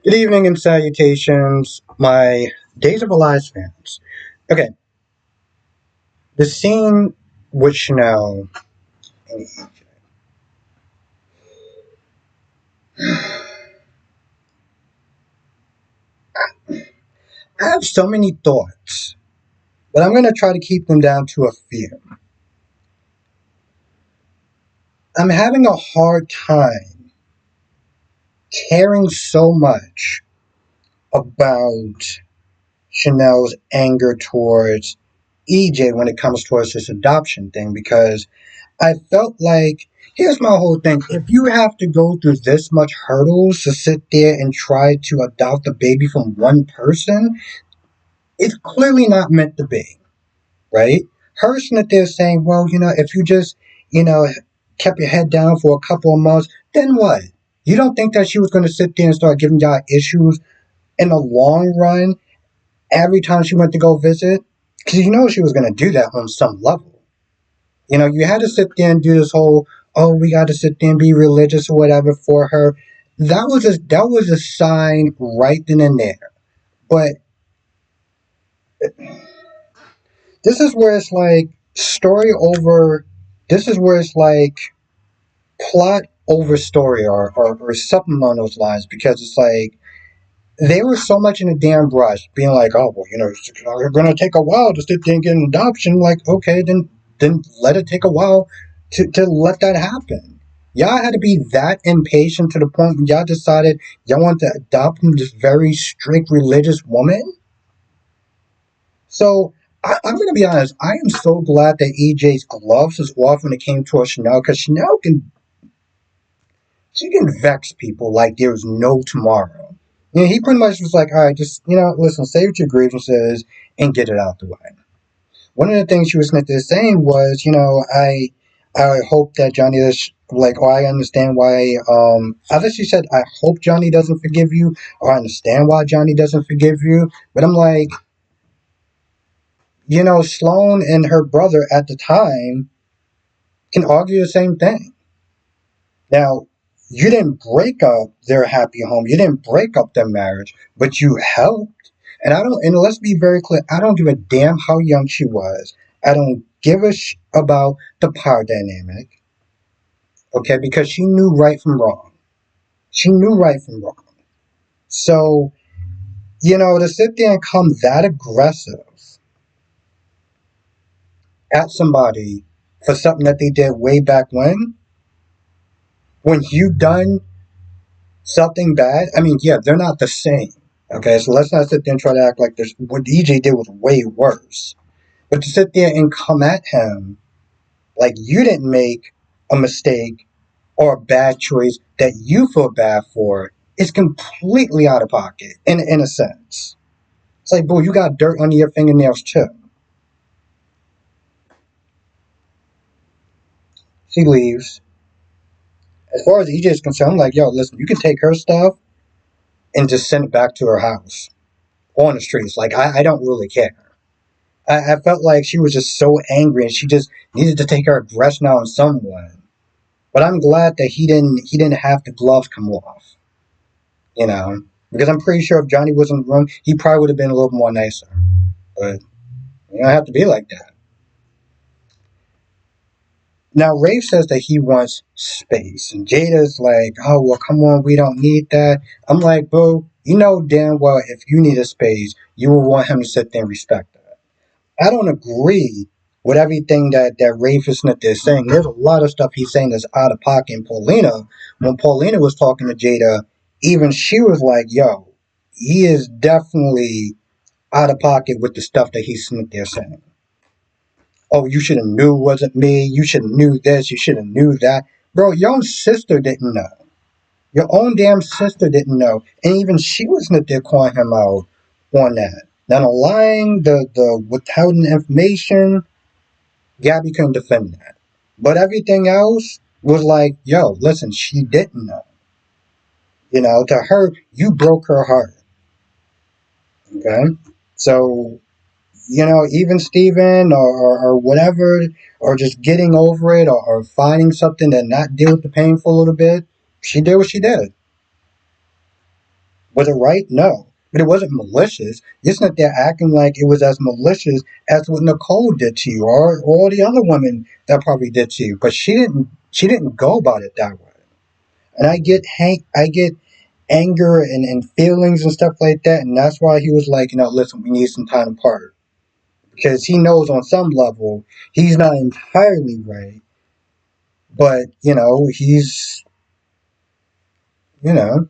Good evening and salutations, my Days of Elias fans. Okay, the scene with Chanel and I have so many thoughts, but I'm going to try to keep them down to a few. I'm having a hard time caring so much about Chanel's anger towards EJ when it comes towards this adoption thing because I felt like here's my whole thing. If you have to go through this much hurdles to sit there and try to adopt a baby from one person, it's clearly not meant to be, right? Her sitting there saying, well, if you just, you know, kept your head down for a couple of months, then what? You don't think that she was going to sit there and start giving y'all issues in the long run every time she went to go visit? Because she was going to do that on some level. You had to sit there and do this whole, oh, we got to sit there and be religious or whatever for her. That was a sign right then and there. But this is where it's like story over. This is where it's like plot over story or something along those lines because it's like they were so much in a damn rush, being like, oh well, it's going to take a while to sit there and get an adoption. Like, okay, then let it take a while to let that happen. Y'all had to be that impatient to the point when y'all decided y'all want to adopt this very strict religious woman. So I'm going to be honest. I am so glad that EJ's gloves was off when it came to Chanel because Chanel can vex people like there's no tomorrow. He pretty much was like, all right, just listen, say what your grievances and get it out the way. One of the things she was saying was, I hope that Johnny does like, or I understand why. Either she said, I hope Johnny doesn't forgive you, or I understand why Johnny doesn't forgive you. But I'm like, Sloane and her brother at the time can argue the same thing. Now, you didn't break up their happy home. You didn't break up their marriage, but you helped. And let's be very clear, I don't give a damn how young she was. I don't give a about the power dynamic, okay? Because she knew right from wrong. She knew right from wrong. So, to sit there and come that aggressive at somebody for something that they did way back when you done something bad, I mean, yeah, they're not the same. Okay, so let's not sit there and try to act like this. What EJ did was way worse. But to sit there and come at him like you didn't make a mistake or a bad choice that you feel bad for is completely out of pocket in a sense. It's like, boo, you got dirt under your fingernails too. She leaves. As far as EJ is concerned, I'm like, yo, listen, you can take her stuff and just send it back to her house on the streets. Like, I don't really care. I felt like she was just so angry and she just needed to take her aggression out on someone. But I'm glad that he didn't have the gloves come off. Because I'm pretty sure if Johnny was in the room, he probably would have been a little more nicer. But you don't have to be like that. Now Rafe says that he wants space, and Jada's like, "Oh well, come on, we don't need that." I'm like, "Boo, you know damn well if you need a space, you will want him to sit there and respect that." I don't agree with everything that Rafe Smith is saying. There's a lot of stuff he's saying that's out of pocket. And Paulina, when Paulina was talking to Jada, even she was like, "Yo, he is definitely out of pocket with the stuff that he's Smith there saying." Oh, you should have knew it wasn't me. You should have knew this. You should have knew that. Bro, your own sister didn't know. Your own damn sister didn't know. And even she wasn't there calling him out on that. Now, the lying, the withholding information, Gabby couldn't defend that. But everything else was like, yo, listen, she didn't know. To her, you broke her heart. Okay? So, even Steven or whatever, or just getting over it or finding something that not deal with the pain for a little bit, she did what she did. Was it right? No. But it wasn't malicious. It's not there acting like it was as malicious as what Nicole did to you or all the other women that probably did to you. But she didn't go about it that way. And I get anger and feelings and stuff like that, and that's why he was like, listen, we need some time apart. Because he knows on some level he's not entirely right, but he's you know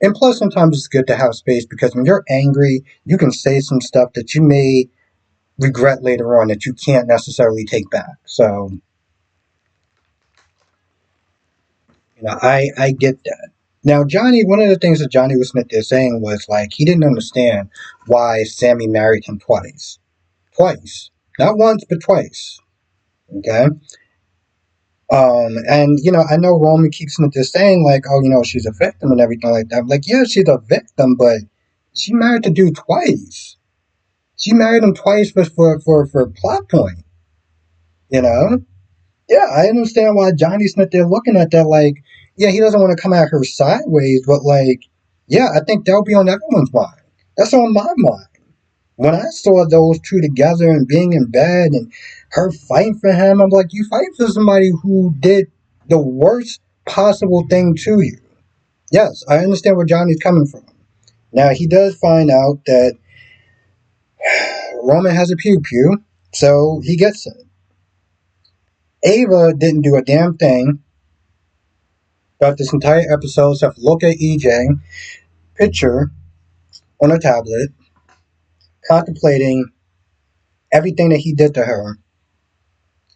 and plus sometimes it's good to have space because when you're angry you can say some stuff that you may regret later on that you can't necessarily take back. So I get that. Now Johnny, one of the things that Johnny was Smith is saying was like he didn't understand why Sammy married him twice, not once but twice. Okay. And I know Roman keeps just saying like, oh, she's a victim and everything like that. I'm like, yeah, she's a victim, but she married the dude twice. She married him twice for a plot point. You know? Yeah, I understand why Johnny Smith they're looking at that like, yeah, he doesn't want to come at her sideways, but like, yeah, I think that'll be on everyone's mind. That's on my mind. When I saw those two together and being in bed and her fighting for him, I'm like, you fight for somebody who did the worst possible thing to you. Yes, I understand where Johnny's coming from. Now, he does find out that Roman has a pew pew, so he gets it. Ava didn't do a damn thing throughout this entire episode except look at EJ picture on a tablet, contemplating everything that he did to her,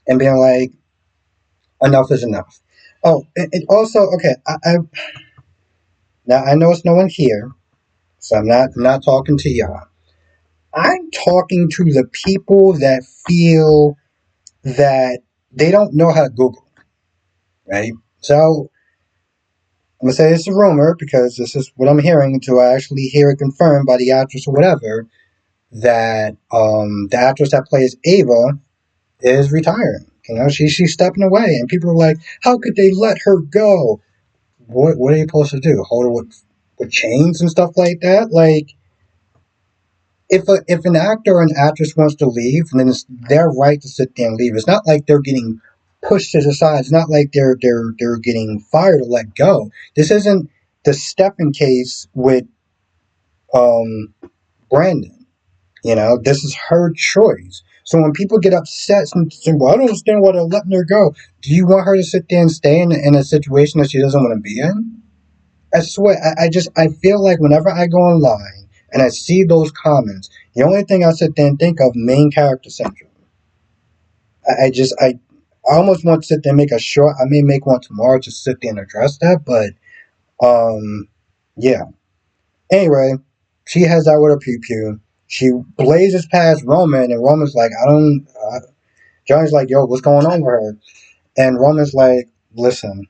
and being like, enough is enough. Oh, and also, okay, now I know it's no one here, so I'm not talking to y'all. I'm talking to the people that feel that they don't know how to Google, right? So I'm gonna say it's a rumor because this is what I'm hearing until I actually hear it confirmed by the actress or whatever that the actress that plays Ava is retiring. She's stepping away, and people are like, "How could they let her go?" What are you supposed to do? Hold her with chains and stuff like that? Like, if an actor or an actress wants to leave, then it's their right to sit there and leave. It's not like they're getting pushed to the side. It's not like they're getting fired or let go. This isn't the Stephen case with um, Brandon. This is her choice. So when people get upset and say, "Well, I don't understand why they're letting her go," do you want her to sit there and stay in a situation that she doesn't want to be in? I swear, I feel like whenever I go online and I see those comments, the only thing I sit there and think of main character syndrome. I almost want to sit there and make a short. I may make one tomorrow just sit there and address that, but yeah. Anyway, she has that with her pew pew. She blazes past Roman, and Roman's like, I don't. Johnny's like, yo, what's going on with her? And Roman's like, listen,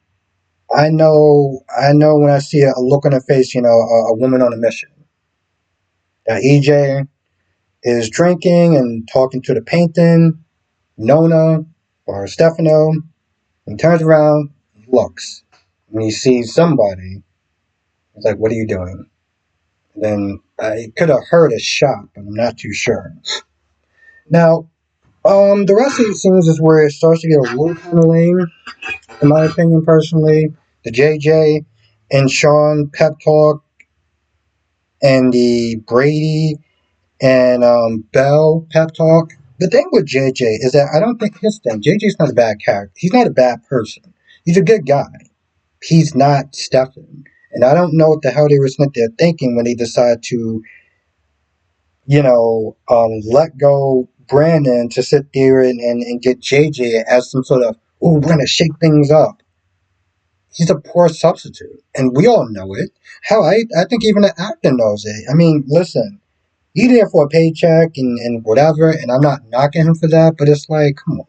I know when I see a look on her face, a woman on a mission. Now, EJ is drinking and talking to the painting, Nona or Stefano, and turns around, looks. When he sees somebody, he's like, what are you doing? And then I could have heard a shot, but I'm not too sure. Now, the rest of the scenes is where it starts to get a little kind of lame, in my opinion, personally. The JJ and Sean pep talk and the Brady and Bell pep talk. The thing with JJ is that I don't think his thing. JJ's not a bad character. He's not a bad person. He's a good guy. He's not Stefan. And I don't know what the hell they were sitting there thinking when they decided to, let go Brandon to sit there and get JJ as some sort of, oh, we're going to shake things up. He's a poor substitute. And we all know it. Hell, I think even the actor knows it. I mean, listen, he's there for a paycheck and whatever, and I'm not knocking him for that, but it's like, come on.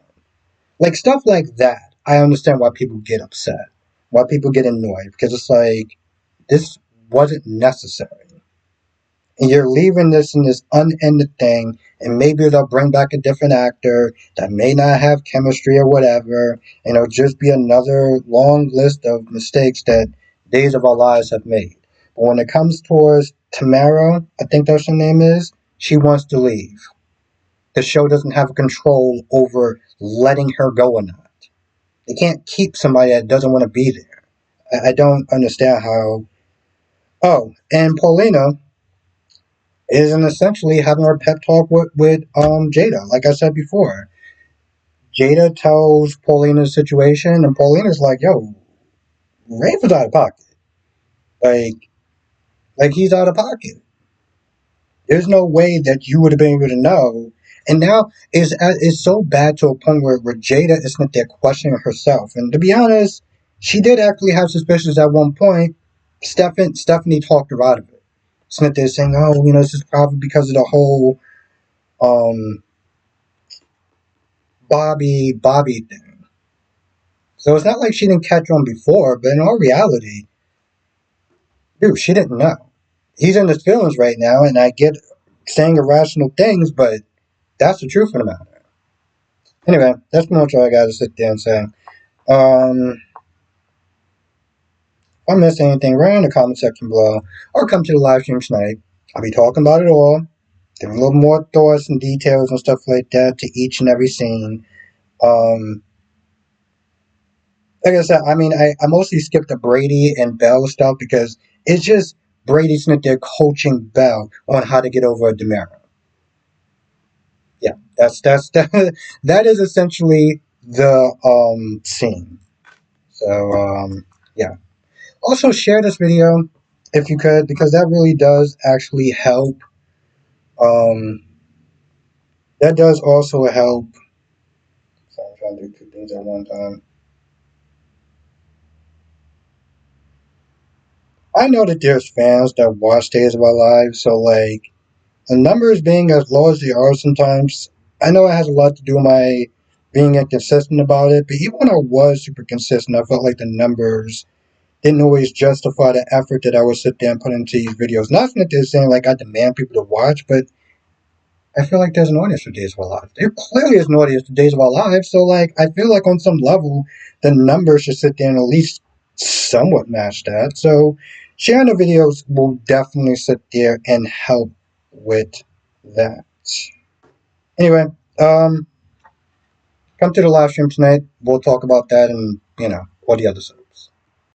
Like, stuff like that, I understand why people get upset, why people get annoyed, because it's like, this wasn't necessary. And you're leaving this in this unended thing, and maybe they'll bring back a different actor that may not have chemistry or whatever, and it'll just be another long list of mistakes that Days of Our Lives have made. But when it comes towards Tamara, I think that's her name is, she wants to leave. The show doesn't have control over letting her go or not. They can't keep somebody that doesn't want to be there. I don't understand how. Oh, and Paulina isn't essentially having her pep talk with Jada. Like I said before, Jada tells Paulina the situation, and Paulina's like, "Yo, Rafe is out of pocket. Like, like he's out of pocket. There's no way that you would have been able to know." And now it's so bad to a point where Jada isn't there questioning herself. And to be honest, she did actually have suspicions at one point. Stephanie talked her out of it. Smith is saying, "Oh, this is probably because of the whole um, Bobby thing." So it's not like she didn't catch on before, but in all reality, dude, she didn't know. He's in his feelings right now, and I get saying irrational things, but that's the truth of the matter. Anyway, that's pretty much all I got to sit there and say. If I missed anything, write in the comment section below, or come to the live stream tonight. I'll be talking about it all, giving a little more thoughts and details and stuff like that to each and every scene. Um, like I said, I mean, I mostly skipped the Brady and Bell stuff because it's just Brady Smith there coaching Bell on how to get over a Demara. Yeah, that is essentially the scene. So yeah. Also share this video if you could, because that really does actually help. Um, that does also help. So I'm trying to do two things at one time. I know that there's fans that watch Days of Our Lives, so like the numbers being as low as they are sometimes, I know it has a lot to do with my being inconsistent about it. But even when I was super consistent, I felt like the numbers didn't always justify the effort that I would sit there and put into these videos. Not that they're saying like I demand people to watch, but I feel like there's an audience for Days of Our Lives. There clearly is an audience for Days of Our Lives. So like I feel like on some level the numbers should sit there and at least somewhat match that. So sharing the videos will definitely sit there and help with that. Anyway, come to the live stream tonight. We'll talk about that and all the other stuff.